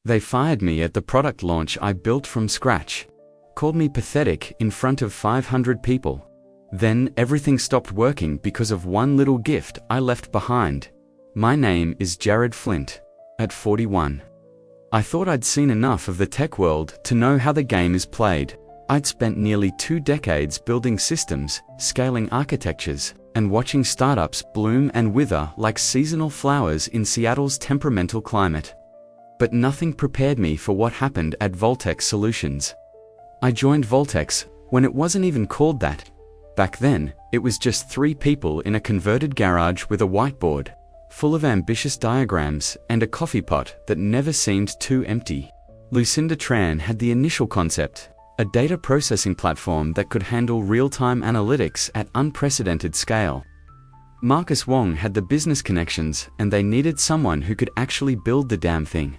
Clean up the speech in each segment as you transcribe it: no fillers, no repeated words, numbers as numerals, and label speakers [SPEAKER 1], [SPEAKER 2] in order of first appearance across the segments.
[SPEAKER 1] They fired me at the product launch I built from scratch. Called me pathetic in front of 500 people. Then everything stopped working because of one little gift I left behind. My name is Jared Flint. At 41. I thought I'd seen enough of the tech world to know how the game is played. I'd spent nearly 2 decades building systems, scaling architectures, and watching startups bloom and wither like seasonal flowers in Seattle's temperamental climate. But nothing prepared me for what happened at Voltex Solutions. I joined Voltex when it wasn't even called that. Back then, it was just 3 people in a converted garage with a whiteboard, full of ambitious diagrams and a coffee pot that never seemed too empty. Lucinda Tran had the initial concept, a data processing platform that could handle real-time analytics at unprecedented scale. Marcus Wong had the business connections, and they needed someone who could actually build the damn thing.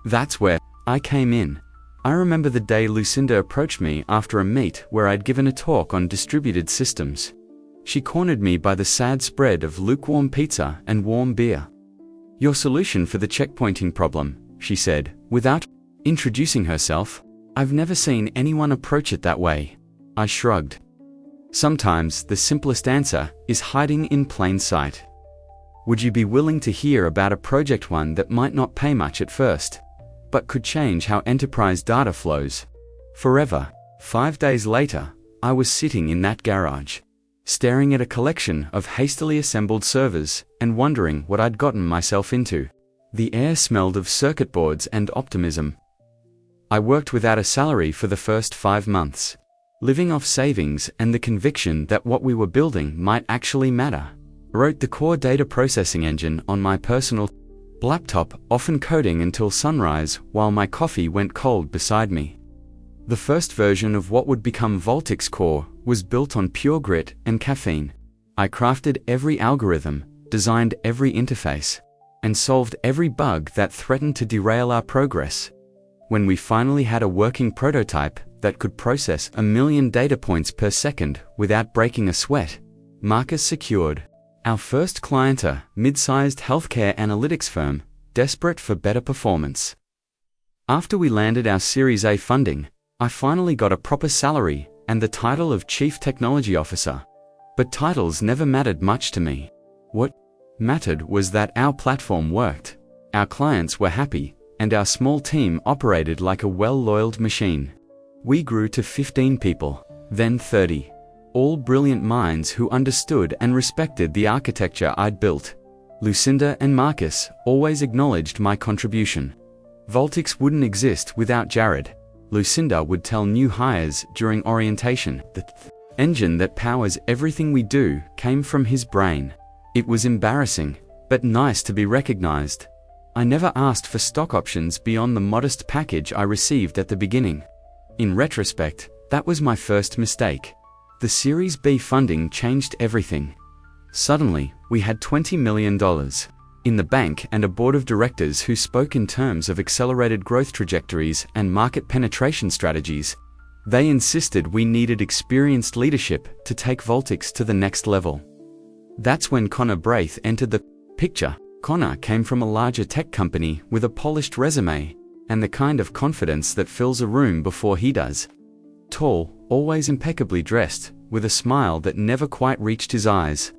[SPEAKER 1] That's where I came in. I remember the day Lucinda approached me after a meet where I'd given a talk on distributed systems. She cornered me by the sad spread of lukewarm pizza and warm beer. "Your solution for the checkpointing problem," she said, without introducing herself. "I've never seen anyone approach it that way." I shrugged. Sometimes the simplest answer is hiding in plain sight. Would you be willing to hear about a project one that might not pay much at first, but could change how enterprise data flows forever? 5 days later, I was sitting in that garage, staring at a collection of hastily assembled servers and wondering what I'd gotten myself into. The air smelled of circuit boards and optimism. I worked without a salary for the first 5 months, living off savings and the conviction that what we were building might actually matter. Wrote the core data processing engine on my personal laptop, often coding until sunrise while my coffee went cold beside me. The first version of what would become Voltex Core was built on pure grit and caffeine. I crafted every algorithm, designed every interface, and solved every bug that threatened to derail our progress. When we finally had a working prototype that could process 1 million data points per second without breaking a sweat, Marcus secured our first client, a mid-sized healthcare analytics firm, desperate for better performance. After we landed our Series A funding, I finally got a proper salary and the title of Chief Technology Officer. But titles never mattered much to me. What mattered was that our platform worked, our clients were happy, and our small team operated like a well-oiled machine. We grew to 15 people, then 30. All brilliant minds who understood and respected the architecture I'd built. Lucinda and Marcus always acknowledged my contribution. Voltex wouldn't exist without Jared. Lucinda would tell new hires during orientation. The engine that powers everything we do came from his brain. It was embarrassing, but nice to be recognized. I never asked for stock options beyond the modest package I received at the beginning. In retrospect, that was my first mistake. The Series B funding changed everything. Suddenly, we had $20 million in the bank and a board of directors who spoke in terms of accelerated growth trajectories and market penetration strategies. They insisted we needed experienced leadership to take Voltex to the next level. That's when Connor Braith entered the picture. Connor came from a larger tech company with a polished resume and the kind of confidence that fills a room before he does. Tall, always impeccably dressed, with a smile that never quite reached his eyes.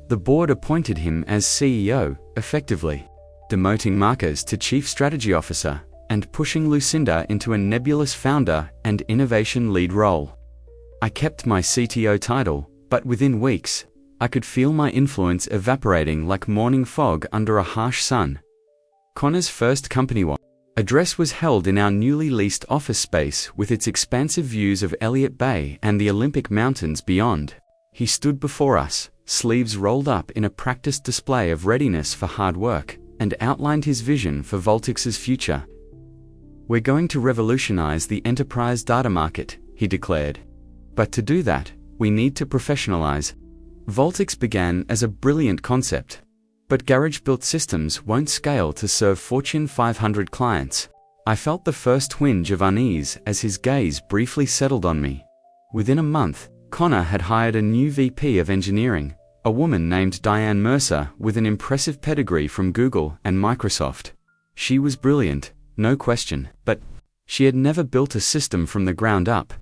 [SPEAKER 1] The board appointed him as CEO, effectively demoting Marcus to Chief Strategy Officer and pushing Lucinda into a nebulous founder and innovation lead role. I kept my CTO title, but within weeks, I could feel my influence evaporating like morning fog under a harsh sun. Connor's first company-wide address was held in our newly leased office space with its expansive views of Elliott Bay and the Olympic Mountains beyond. He stood before us, sleeves rolled up in a practiced display of readiness for hard work, and outlined his vision for Voltex's future. "We're going to revolutionize the enterprise data market," he declared. "But to do that, we need to professionalize." Voltex began as a brilliant concept, but garage-built systems won't scale to serve Fortune 500 clients. I felt the first twinge of unease as his gaze briefly settled on me. Within a month, Connor had hired a new VP of engineering, a woman named Diane Mercer with an impressive pedigree from Google and Microsoft. She was brilliant, no question, but she had never built a system from the ground up.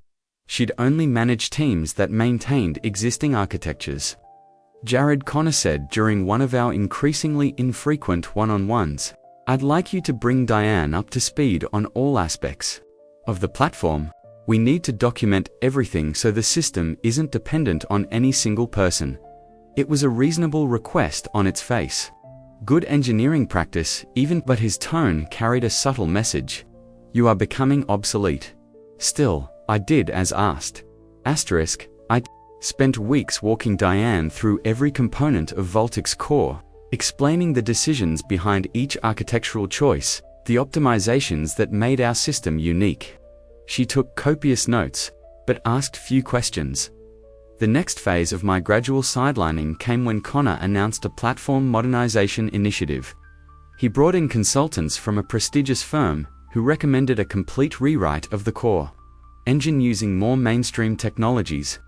[SPEAKER 1] She'd only managed teams that maintained existing architectures. Jared, Connor said during one of our increasingly infrequent one-on-ones, "I'd like you to bring Diane up to speed on all aspects of the platform. We need to document everything so the system isn't dependent on any single person." It was a reasonable request on its face. Good engineering practice, even, but his tone carried a subtle message. "You are becoming obsolete." Still, I did as asked. I spent weeks walking Diane through every component of Voltic's core, explaining the decisions behind each architectural choice, the optimizations that made our system unique. She took copious notes, but asked few questions. The next phase of my gradual sidelining came when Connor announced a platform modernization initiative. He brought in consultants from a prestigious firm who recommended a complete rewrite of the core engine using more mainstream technologies.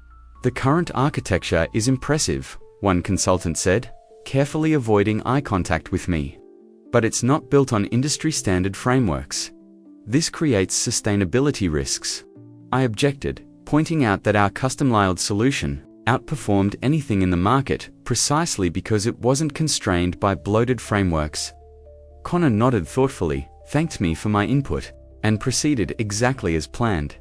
[SPEAKER 1] "The current architecture is impressive," one consultant said, carefully avoiding eye contact with me. "But it's not built on industry-standard frameworks. This creates sustainability risks." I objected, pointing out that our custom-layered solution outperformed anything in the market precisely because it wasn't constrained by bloated frameworks. Connor nodded thoughtfully, thanked me for my input, and proceeded exactly as planned.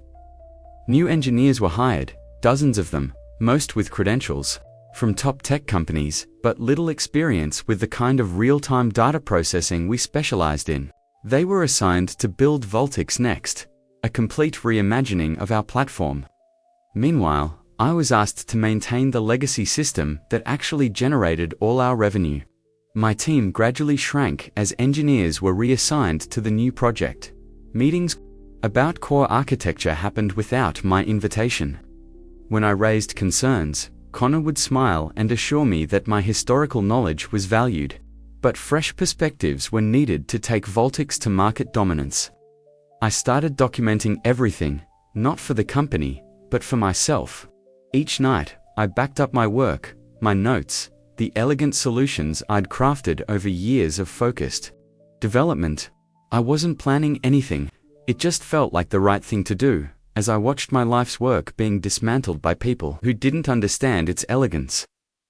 [SPEAKER 1] New engineers were hired, dozens of them, most with credentials from top tech companies, but little experience with the kind of real-time data processing we specialized in. They were assigned to build Voltic's Next, a complete reimagining of our platform. Meanwhile, I was asked to maintain the legacy system that actually generated all our revenue. My team gradually shrank as engineers were reassigned to the new project. Meetings about core architecture happened without my invitation. When I raised concerns, Connor would smile and assure me that my historical knowledge was valued, but fresh perspectives were needed to take Voltic's to market dominance. I started documenting everything, not for the company, but for myself. Each night, I backed up my work, my notes, the elegant solutions I'd crafted over years of focused development. I wasn't planning anything. It just felt like the right thing to do, as I watched my life's work being dismantled by people who didn't understand its elegance.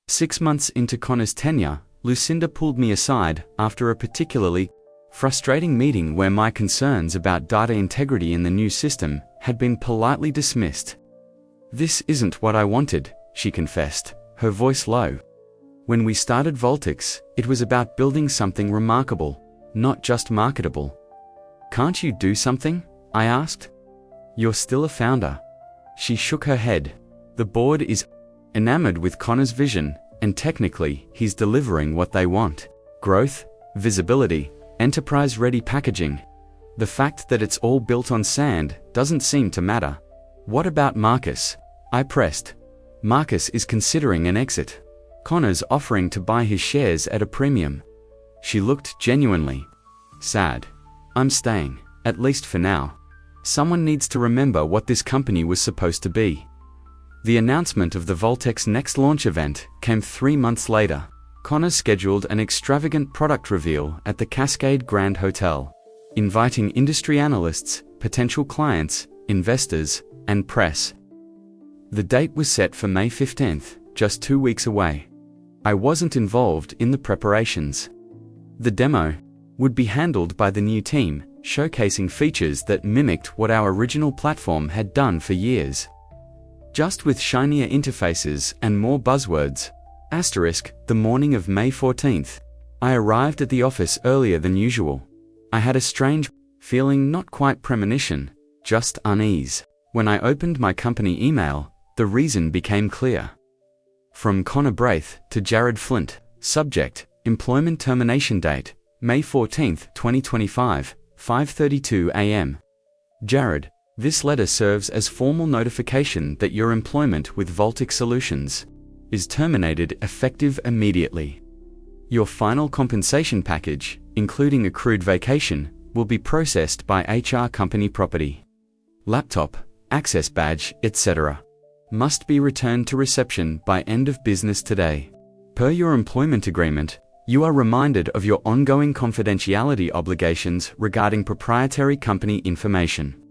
[SPEAKER 1] 6 months into Connor's tenure, Lucinda pulled me aside after a particularly frustrating meeting where my concerns about data integrity in the new system had been politely dismissed. "This isn't what I wanted," she confessed, her voice low. "When we started Voltic's, it was about building something remarkable, not just marketable." "Can't you do something?" I asked. "You're still a founder." She shook her head. "The board is enamored with Connor's vision, and technically, he's delivering what they want. Growth, visibility, enterprise-ready packaging. The fact that it's all built on sand doesn't seem to matter." "What about Marcus?" I pressed. "Marcus is considering an exit. Connor's offering to buy his shares at a premium." She looked genuinely sad. "I'm staying, at least for now. Someone needs to remember what this company was supposed to be." The announcement of the Voltic's Next launch event came 3 months later. Connor scheduled an extravagant product reveal at the Cascade Grand Hotel, inviting industry analysts, potential clients, investors, and press. The date was set for May 15th, just 2 weeks away. I wasn't involved in the preparations. The demo would be handled by the new team, showcasing features that mimicked what our original platform had done for years, just with shinier interfaces and more buzzwords. The morning of May 14th, I arrived at the office earlier than usual. I had a strange feeling, not quite premonition, just unease. When I opened my company email, the reason became clear. From Connor Braith to Jared Flint, subject, employment termination date, May 14th, 2025, 5:32 a.m. Jared, this letter serves as formal notification that your employment with Voltic Solutions is terminated effective immediately. Your final compensation package, including accrued vacation, will be processed by HR company property. Laptop, access badge, etc. must be returned to reception by end of business today. Per your employment agreement, You are reminded of your ongoing confidentiality obligations regarding proprietary company information.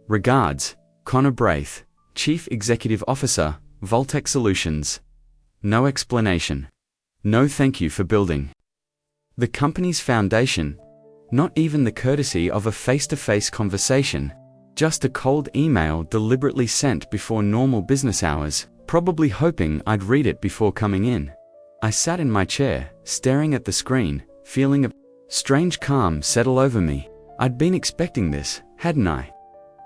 [SPEAKER 1] Regards, Connor Braith, Chief Executive Officer, Voltex Solutions. No explanation. No thank you for building the company's foundation. Not even the courtesy of a face-to-face conversation. Just a cold email deliberately sent before normal business hours, probably hoping I'd read it before coming in. I sat in my chair, staring at the screen, feeling a strange calm settle over me. I'd been expecting this, hadn't I?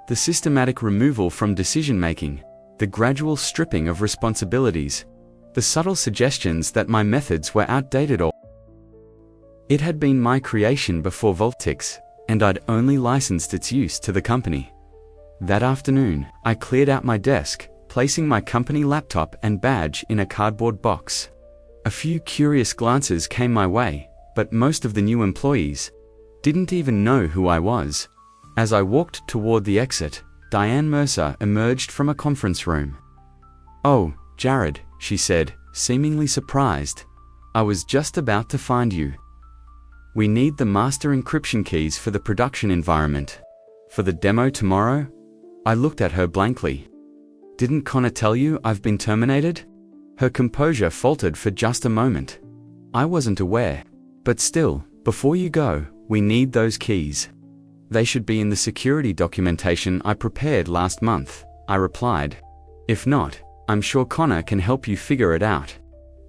[SPEAKER 1] The systematic removal from decision-making, the gradual stripping of responsibilities, the subtle suggestions that my methods were outdated or it had been my creation before Voltex, and I'd only licensed its use to the company. That afternoon, I cleared out my desk, placing my company laptop and badge in a cardboard box. A few curious glances came my way, but most of the new employees didn't even know who I was. As I walked toward the exit, Diane Mercer emerged from a conference room. "Oh, Jared," she said, seemingly surprised. "I was just about to find you. We need the master encryption keys for the production environment. For the demo tomorrow?" I looked at her blankly. "Didn't Connor tell you I've been terminated?" Her composure faltered for just a moment. "I wasn't aware. But still, before you go, we need those keys." "They should be in the security documentation I prepared last month," I replied. "If not, I'm sure Connor can help you figure it out."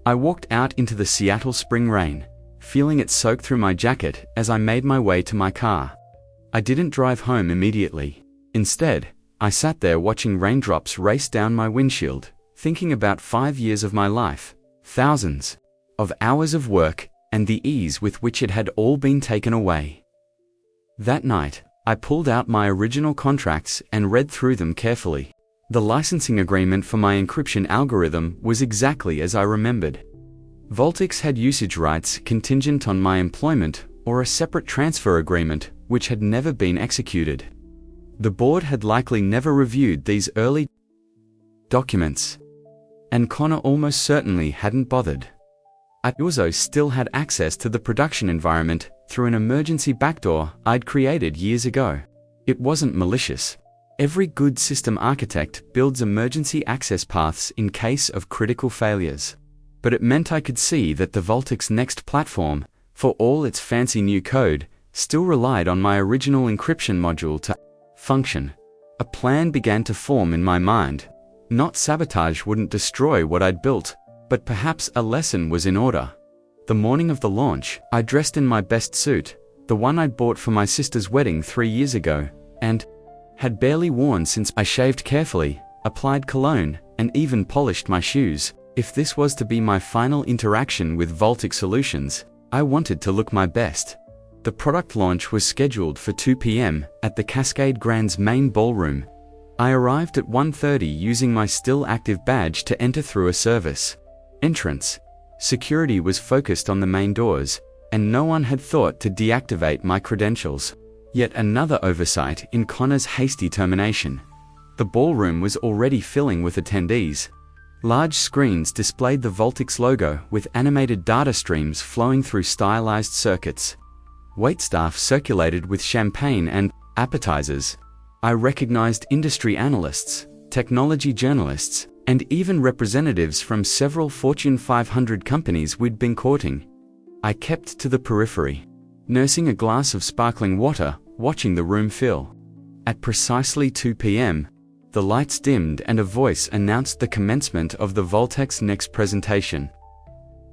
[SPEAKER 1] I walked out into the Seattle spring rain, feeling it soak through my jacket as I made my way to my car. I didn't drive home immediately. Instead, I sat there watching raindrops race down my windshield, thinking about 5 years of my life, thousands of hours of work, and the ease with which it had all been taken away. That night, I pulled out my original contracts and read through them carefully. The licensing agreement for my encryption algorithm was exactly as I remembered. Voltex had usage rights contingent on my employment or a separate transfer agreement, which had never been executed. The board had likely never reviewed these early documents, and Connor almost certainly hadn't bothered. I also still had access to the production environment through an emergency backdoor I'd created years ago. It wasn't malicious. Every good system architect builds emergency access paths in case of critical failures. But it meant I could see that the Voltex Next platform, for all its fancy new code, still relied on my original encryption module to function. A plan began to form in my mind. Not sabotage wouldn't destroy what I'd built, but perhaps a lesson was in order. The morning of the launch, I dressed in my best suit, the one I'd bought for my sister's wedding 3 years ago, and had barely worn since. I shaved carefully, applied cologne, and even polished my shoes. If this was to be my final interaction with Voltex Solutions, I wanted to look my best. The product launch was scheduled for 2 p.m. at the Cascade Grand's main ballroom. I arrived at 1:30 using my still active badge to enter through a service entrance. Security was focused on the main doors, and no one had thought to deactivate my credentials. Yet another oversight in Connor's hasty termination. The ballroom was already filling with attendees. Large screens displayed the Voltex logo with animated data streams flowing through stylized circuits. Waitstaff circulated with champagne and appetizers. I recognized industry analysts, technology journalists, and even representatives from several Fortune 500 companies we'd been courting. I kept to the periphery, nursing a glass of sparkling water, watching the room fill. At precisely 2 p.m., the lights dimmed and a voice announced the commencement of the Voltex Next presentation.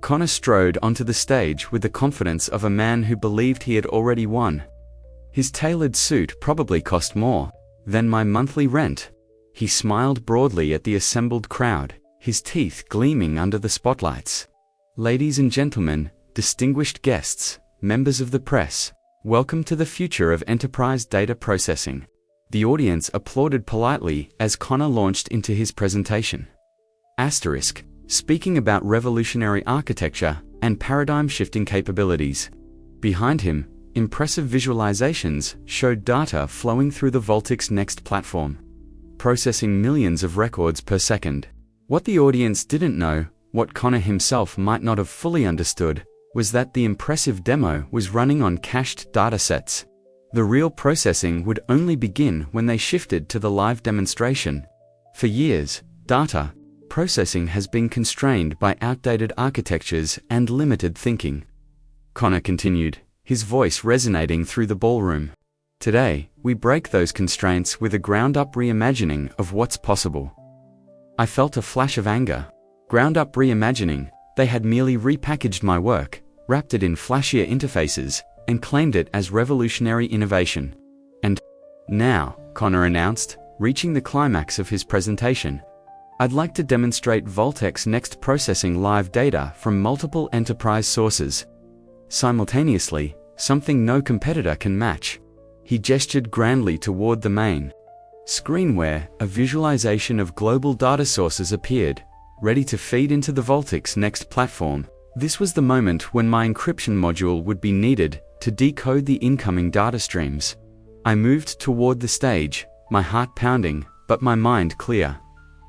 [SPEAKER 1] Connor strode onto the stage with the confidence of a man who believed he had already won. His tailored suit probably cost more than my monthly rent. He smiled broadly at the assembled crowd, his teeth gleaming under the spotlights. "Ladies and gentlemen, distinguished guests, members of the press, welcome to the future of enterprise data processing." The audience applauded politely as Connor launched into his presentation. Speaking about revolutionary architecture and paradigm-shifting capabilities. Behind him, impressive visualizations showed data flowing through the Voltex Next platform, processing millions of records per second. What the audience didn't know, what Connor himself might not have fully understood, was that the impressive demo was running on cached datasets. The real processing would only begin when they shifted to the live demonstration. For years, data processing has been constrained by outdated architectures and limited thinking. Connor continued, his voice resonating through the ballroom. Today, we break those constraints with a ground-up reimagining of what's possible. I felt a flash of anger. Ground-up reimagining. They had merely repackaged my work, wrapped it in flashier interfaces, and claimed it as revolutionary innovation. And now, Connor announced, reaching the climax of his presentation, I'd like to demonstrate Vaultex's next processing live data from multiple enterprise sources. Simultaneously, something no competitor can match. He gestured grandly toward the main screen where a visualization of global data sources appeared, ready to feed into the Vaultex's next platform. This was the moment when my encryption module would be needed to decode the incoming data streams. I moved toward the stage, my heart pounding, but my mind clear.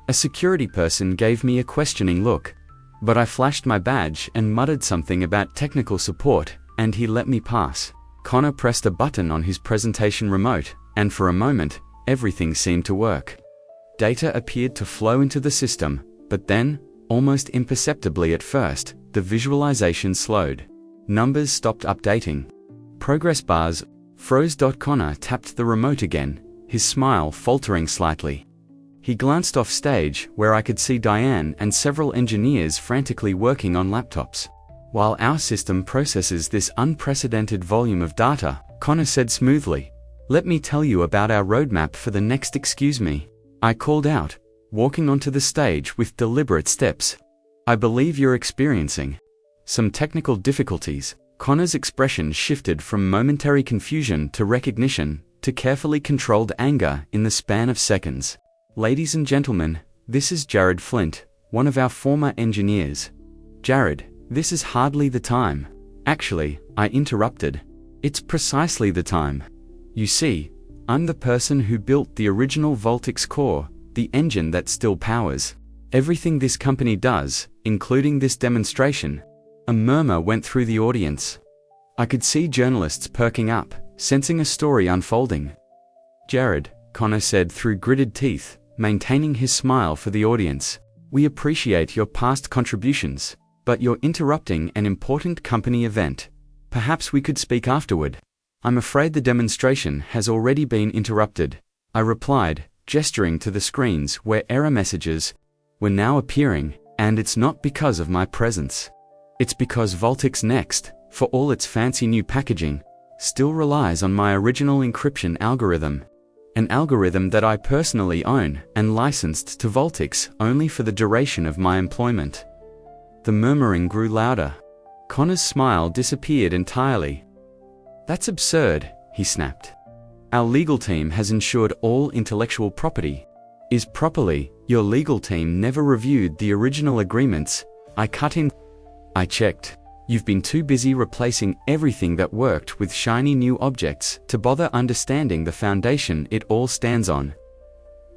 [SPEAKER 1] A security person gave me a questioning look, but I flashed my badge and muttered something about technical support, and he let me pass. Connor pressed a button on his presentation remote, and for a moment, everything seemed to work. Data appeared to flow into the system, but then, almost imperceptibly at first, the visualization slowed. Numbers stopped updating. Progress bars froze. Connor tapped the remote again, his smile faltering slightly. He glanced off stage, where I could see Diane and several engineers frantically working on laptops. While our system processes this unprecedented volume of data, Connor said smoothly, let me tell you about our roadmap for the next. Excuse me, I called out, walking onto the stage with deliberate steps. I believe you're experiencing some technical difficulties. Connor's expression shifted from momentary confusion to recognition, to carefully controlled anger in the span of seconds. Ladies and gentlemen, this is Jared Flint, one of our former engineers. Jared, this is hardly the time. Actually, I interrupted. It's precisely the time. You see, I'm the person who built the original Vaultex core, the engine that still powers everything this company does, including this demonstration. A murmur went through the audience. I could see journalists perking up, sensing a story unfolding. Jared, Connor said through gritted teeth, maintaining his smile for the audience, we appreciate your past contributions, but you're interrupting an important company event. Perhaps we could speak afterward. I'm afraid the demonstration has already been interrupted, I replied, gesturing to the screens where error messages were now appearing, and it's not because of my presence. It's because Vaultex Next, for all its fancy new packaging, still relies on my original encryption algorithm. An algorithm that I personally own and licensed to Vaultex only for the duration of my employment. The murmuring grew louder. Connor's smile disappeared entirely. That's absurd, he snapped. Our legal team has ensured all intellectual property is properly. Your legal team never reviewed the original agreements. I cut in. I checked. You've been too busy replacing everything that worked with shiny new objects to bother understanding the foundation it all stands on.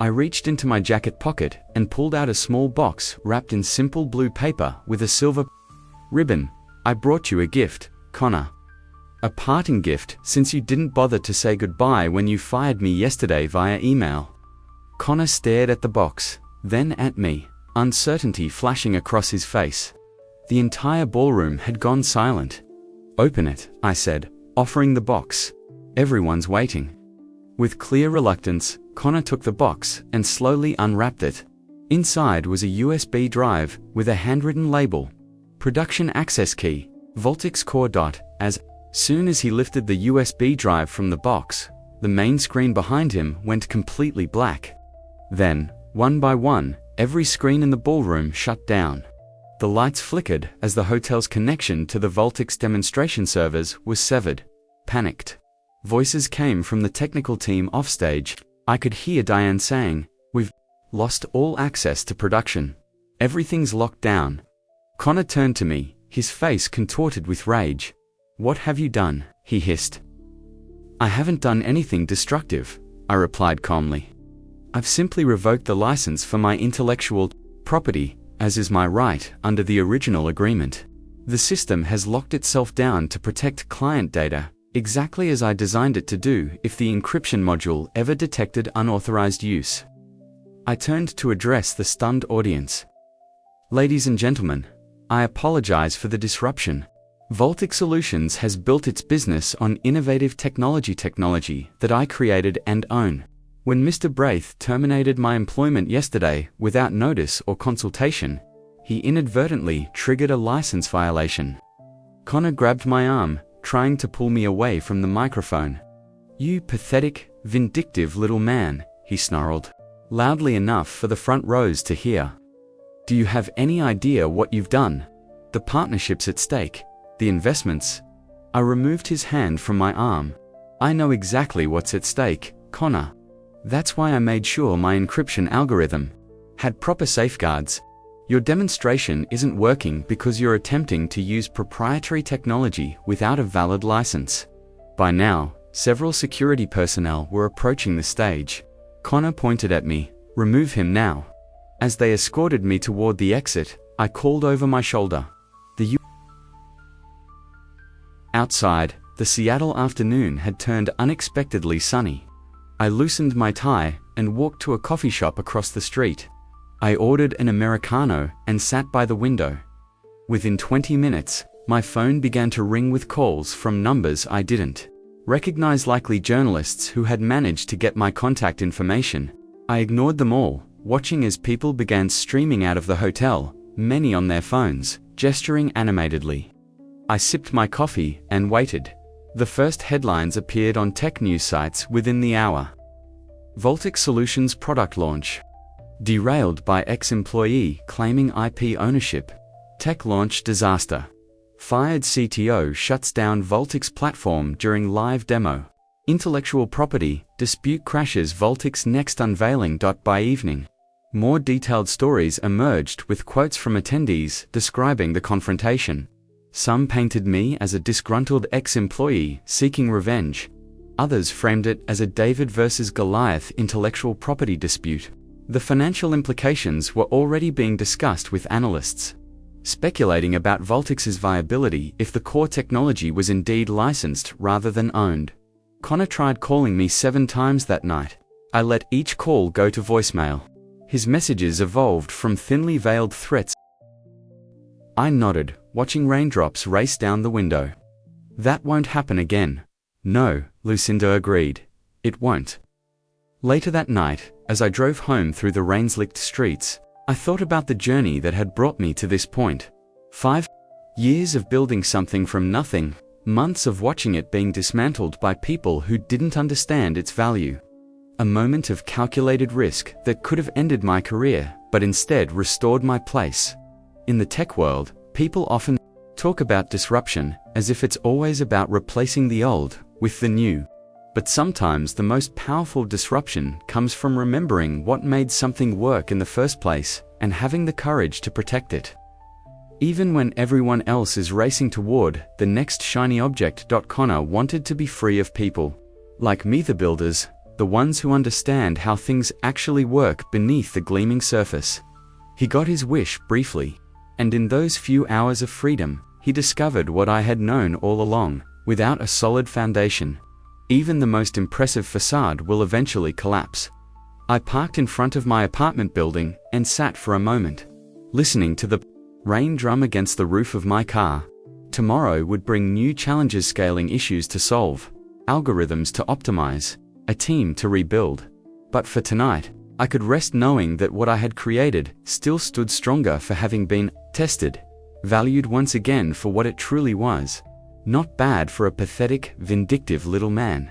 [SPEAKER 1] I reached into my jacket pocket and pulled out a small box wrapped in simple blue paper with a silver ribbon. I brought you a gift, Connor. A parting gift, since you didn't bother to say goodbye when you fired me yesterday via email. Connor stared at the box, then at me, uncertainty flashing across his face. The entire ballroom had gone silent. Open it, I said, offering the box. Everyone's waiting. With clear reluctance, Connor took the box and slowly unwrapped it. Inside was a USB drive with a handwritten label. Production access key, Vaultex core. As soon as he lifted the USB drive from the box, the main screen behind him went completely black. Then, one by one, every screen in the ballroom shut down. The lights flickered as the hotel's connection to the Vaultex demonstration servers was severed. Panicked voices came from the technical team offstage. I could hear Diane saying, "We've lost all access to production. Everything's locked down." Connor turned to me, his face contorted with rage. "What have you done?" he hissed. "I haven't done anything destructive," I replied calmly. "I've simply revoked the license for my intellectual property, as is my right under the original agreement." The system has locked itself down to protect client data, exactly as I designed it to do if the encryption module ever detected unauthorized use. I turned to address the stunned audience. Ladies and gentlemen, I apologize for the disruption. Voltic Solutions has built its business on innovative technology that I created and own. When Mr. Braith terminated my employment yesterday without notice or consultation, he inadvertently triggered a license violation. Connor grabbed my arm, trying to pull me away from the microphone. "You pathetic, vindictive little man," he snarled, loudly enough for the front rows to hear. "Do you have any idea what you've done? The partnerships at stake, the investments." I removed his hand from my arm. "I know exactly what's at stake, Connor. That's why I made sure my encryption algorithm had proper safeguards. Your demonstration isn't working because you're attempting to use proprietary technology without a valid license." By now, several security personnel were approaching the stage. Connor pointed at me, "Remove him now." As they escorted me toward the exit, I called over my shoulder. Outside, the Seattle afternoon had turned unexpectedly sunny. I loosened my tie and walked to a coffee shop across the street. I ordered an Americano and sat by the window. Within 20 minutes, my phone began to ring with calls from numbers I didn't recognize, likely journalists who had managed to get my contact information. I ignored them all, watching as people began streaming out of the hotel, many on their phones, gesturing animatedly. I sipped my coffee and waited. The first headlines appeared on tech news sites within the hour. Voltic Solutions product launch. Derailed by ex-employee claiming IP ownership. Tech launch disaster. Fired CTO shuts down Voltic's platform during live demo. Intellectual property dispute crashes Voltic's next unveiling. By evening, more detailed stories emerged with quotes from attendees describing the confrontation. Some painted me as a disgruntled ex-employee seeking revenge. Others framed it as a David versus Goliath intellectual property dispute. The financial implications were already being discussed with analysts, speculating about Voltic's viability if the core technology was indeed licensed rather than owned. Connor tried calling me 7 times that night. I let each call go to voicemail. His messages evolved from thinly veiled threats. I nodded, watching raindrops race down the window. "That won't happen again." "No," Lucinda agreed. "It won't." Later that night, as I drove home through the rain-slicked streets, I thought about the journey that had brought me to this point. 5 years of building something from nothing, months of watching it being dismantled by people who didn't understand its value. A moment of calculated risk that could have ended my career, but instead restored my place. In the tech world, people often talk about disruption as if it's always about replacing the old with the new. But sometimes the most powerful disruption comes from remembering what made something work in the first place and having the courage to protect it. Even when everyone else is racing toward the next shiny object. Connor wanted to be free of people like me, the builders, the ones who understand how things actually work beneath the gleaming surface. He got his wish briefly. And in those few hours of freedom, he discovered what I had known all along. Without a solid foundation, even the most impressive facade will eventually collapse. I parked in front of my apartment building and sat for a moment, listening to the rain drum against the roof of my car. Tomorrow would bring new challenges, scaling issues to solve, algorithms to optimize, a team to rebuild. But for tonight, I could rest knowing that what I had created still stood stronger for having been tested, valued once again for what it truly was. Not bad for a pathetic, vindictive little man.